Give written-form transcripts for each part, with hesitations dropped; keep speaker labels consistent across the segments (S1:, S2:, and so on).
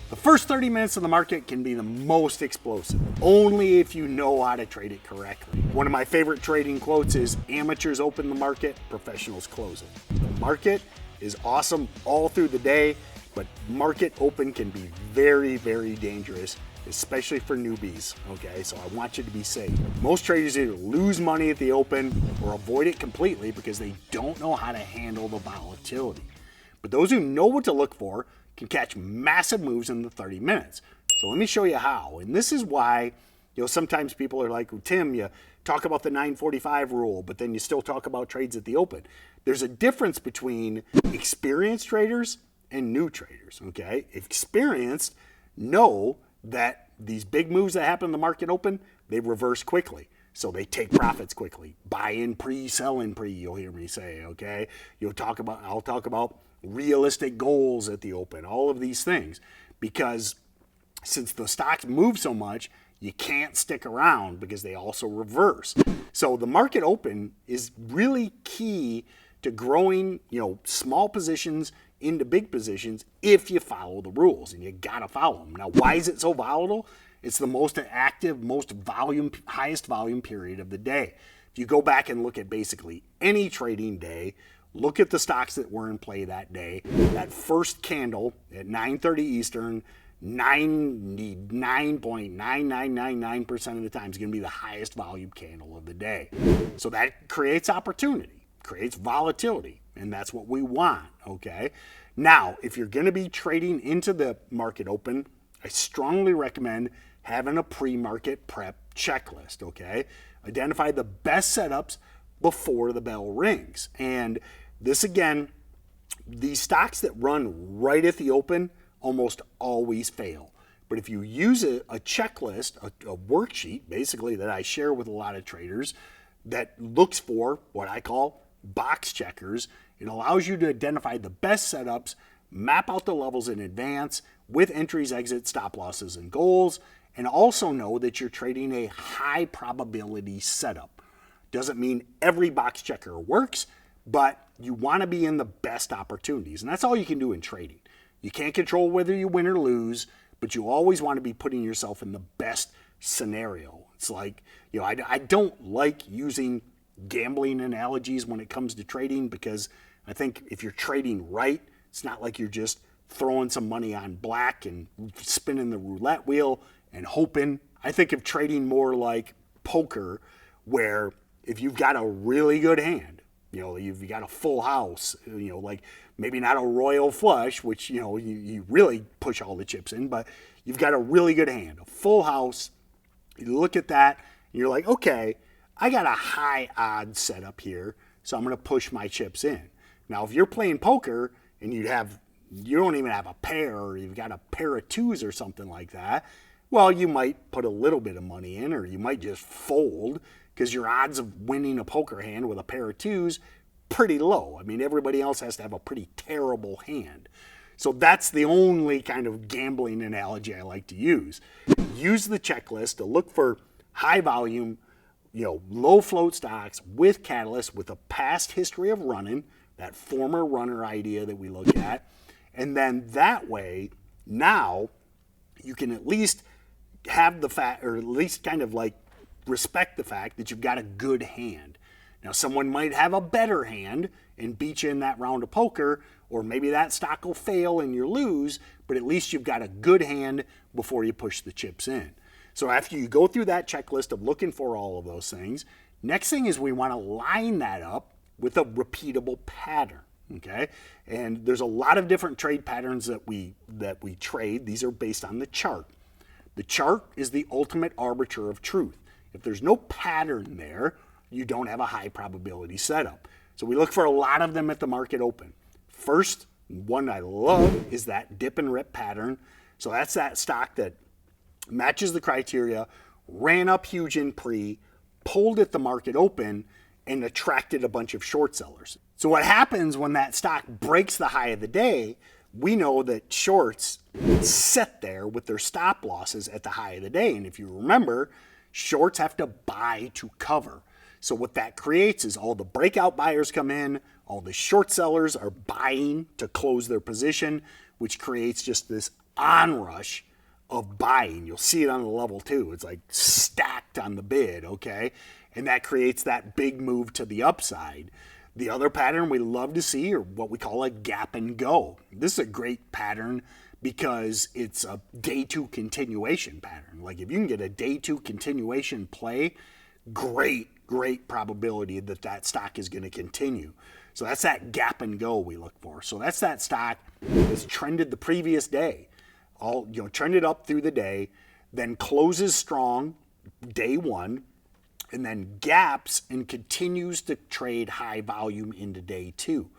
S1: The first 30 minutes of the market can be the most explosive, only if you know how to trade it correctly. One of my favorite trading quotes is, amateurs open the market, professionals close it. The market is awesome all through the day, but market open can be very, very dangerous, especially for newbies, okay? So I want you to be safe. Most traders either lose money at the open or avoid it completely because they don't know how to handle the volatility. But those who know what to look for can catch massive moves in the 30 minutes. So let me show you how. And this is why, sometimes people are like, well, Tim, you talk about the 945 rule, but then you still talk about trades at the open. There's a difference between experienced traders and new traders, okay? Experienced know that these big moves that happen in the market open, they reverse quickly. So they take profits quickly. Buy in pre, sell in pre, you'll hear me say, okay? I'll talk about realistic goals at the open, all of these things. Because since the stocks move so much, you can't stick around because they also reverse. So the market open is really key to growing, small positions into big positions if you follow the rules, and you gotta follow them. Now, why is it so volatile? It's the most active, highest volume period of the day. If you go back and look at basically any trading day, look at the stocks that were in play that day. That first candle at 9:30 Eastern, 99.9999% of the time is going to be the highest volume candle of the day. So that creates opportunity, creates volatility, and that's what we want, okay? Now, if you're going to be trading into the market open, I strongly recommend having a pre-market prep checklist, okay? Identify the best setups before the bell rings. And this, again, these stocks that run right at the open almost always fail. But if you use a checklist, a worksheet, basically, that I share with a lot of traders that looks for what I call box checkers, it allows you to identify the best setups, map out the levels in advance with entries, exits, stop losses, and goals, and also know that you're trading a high probability setup. Doesn't mean every box checker works, but you want to be in the best opportunities. And that's all you can do in trading. You can't control whether you win or lose, but you always want to be putting yourself in the best scenario. It's like, I don't like using gambling analogies when it comes to trading, because I think if you're trading right, it's not like you're just throwing some money on black and spinning the roulette wheel and hoping. I think of trading more like poker, where if you've got a really good hand, you've got a full house, like maybe not a royal flush, which, you really push all the chips in, but you've got a really good hand, a full house. You look at that and you're like, okay, I got a high odds setup here, so I'm going to push my chips in. Now, if you're playing poker and you don't even have a pair, or you've got a pair of twos or something like that, well, you might put a little bit of money in, or you might just fold, because your odds of winning a poker hand with a pair of twos pretty low. I mean, everybody else has to have a pretty terrible hand. So that's the only kind of gambling analogy I like to use. Use the checklist to look for high volume, low float stocks with catalysts, with a past history of running, that former runner idea that we look at. And then that way, now you can at least have the fact, or at least kind of like respect the fact that you've got a good hand. Now, someone might have a better hand and beat you in that round of poker, or maybe that stock will fail and you lose, but at least you've got a good hand before you push the chips in. So after you go through that checklist of looking for all of those things, next thing is we want to line that up with a repeatable pattern, okay? And there's a lot of different trade patterns that we trade. These are based on the chart. The chart is the ultimate arbiter of truth. If there's no pattern there, you don't have a high probability setup. So we look for a lot of them at the market open. First, one I love is that dip and rip pattern. So that's that stock that matches the criteria, ran up huge in pre, pulled at the market open, and attracted a bunch of short sellers. So what happens when that stock breaks the high of the day, we know that shorts sit there with their stop losses at the high of the day. And if you remember, shorts have to buy to cover. So what that creates is all the breakout buyers come in, all the short sellers are buying to close their position, which creates just this onrush of buying. You'll see it on the level too. It's like stacked on the bid, okay? And that creates that big move to the upside. The other pattern we love to see are what we call a gap and go. This is a great pattern because it's a day two continuation pattern. Like if you can get a day two continuation play, great probability that that stock is going to continue. So that's that gap and go we look for. So that's that stock that's trended the previous day, trended up through the day, then closes strong day one, and then gaps and continues to trade high volume into day two.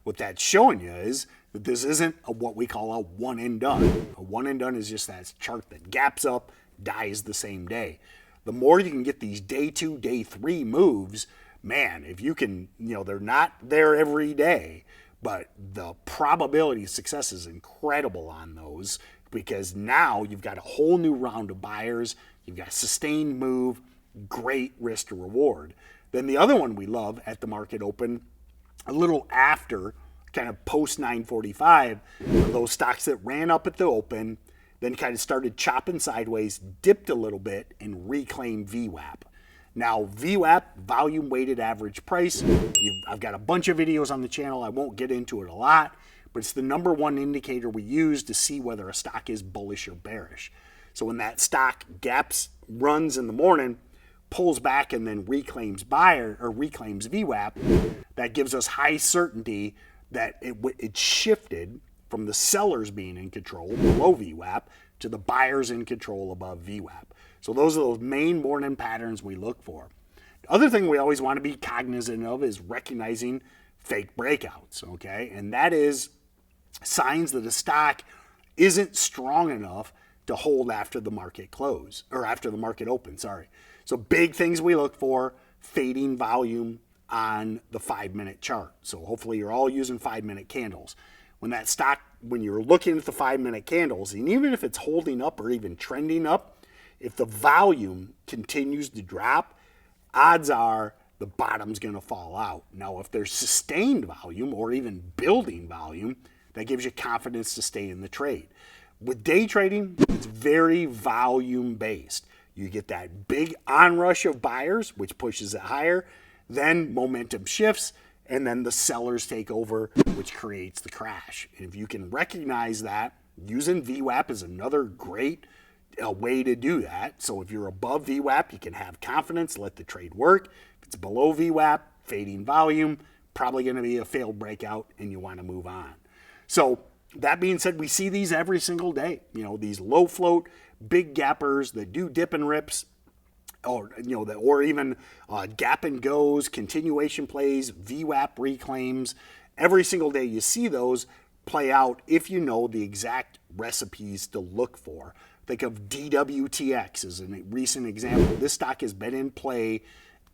S1: What that's showing you is that this isn't what we call a one and done. A one and done is just that chart that gaps up, dies the same day. The more you can get these day two, day three moves, man, if you can, they're not there every day, but the probability of success is incredible on those because now you've got a whole new round of buyers, you've got a sustained move, great risk to reward. Then the other one we love at the market open, a little after, kind of post 945, those stocks that ran up at the open, then kind of started chopping sideways, dipped a little bit, and reclaimed VWAP. Now, VWAP, volume weighted average price, I've got a bunch of videos on the channel. I won't get into it a lot, but it's the number one indicator we use to see whether a stock is bullish or bearish. So when that stock gaps, runs in the morning, pulls back, and then reclaims VWAP, that gives us high certainty that it shifted from the sellers being in control below VWAP to the buyers in control above VWAP. So those are those main morning patterns we look for. The other thing we always want to be cognizant of is recognizing fake breakouts, okay? And that is signs that a stock isn't strong enough to hold after the market close, or after the market opens, sorry. So big things we look for, fading volume on the 5-minute chart. So hopefully you're all using 5-minute candles. When you're looking at the 5-minute candles, and even if it's holding up or even trending up, if the volume continues to drop, odds are the bottom's going to fall out. Now, if there's sustained volume or even building volume, that gives you confidence to stay in the trade. With day trading, it's very volume based. You get that big onrush of buyers, which pushes it higher, then momentum shifts, and then the sellers take over, which creates the crash. And if you can recognize that, using VWAP is another great way to do that. So if you're above VWAP, you can have confidence, let the trade work. If it's below VWAP, fading volume, probably going to be a failed breakout, and you want to move on. So that being said, we see these every single day. These low float, big gappers that do dip and rips, or even gap and goes, continuation plays, VWAP reclaims. Every single day you see those play out if you know the exact recipes to look for. Think of DWTX as a recent example. This stock has been in play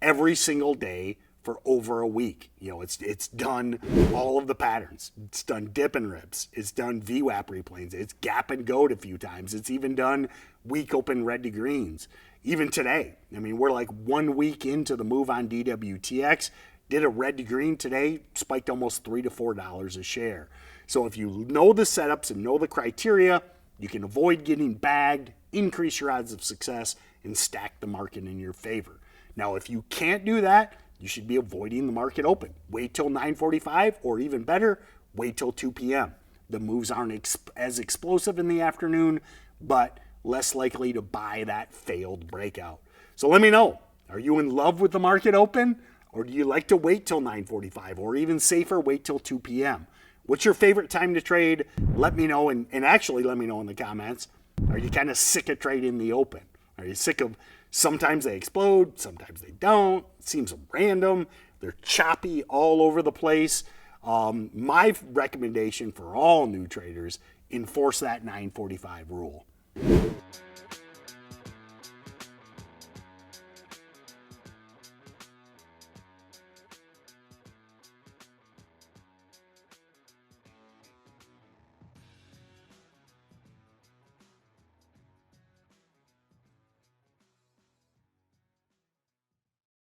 S1: every single day for over a week. It's done all of the patterns. It's done dip and rips. It's done VWAP replays. It's gap and go'd a few times. It's even done week open red to greens. Even today, we're like 1 week into the move on DWTX. Did a red to green today, spiked almost $3 to $4 a share. So if you know the setups and know the criteria, you can avoid getting bagged, increase your odds of success, and stack the market in your favor. Now, if you can't do that, you should be avoiding the market open. Wait till 9:45, or even better, wait till 2 p.m. The moves aren't as explosive in the afternoon, but less likely to buy that failed breakout. So let me know, are you in love with the market open, or do you like to wait till 9:45, or even safer, wait till 2 p.m.? What's your favorite time to trade? Let me know, and actually let me know in the comments. Are you kind of sick of trading the open? Are you sick of sometimes they explode, sometimes they don't? It seems random. They're choppy all over the place. My recommendation for all new traders, enforce that 9:45 rule.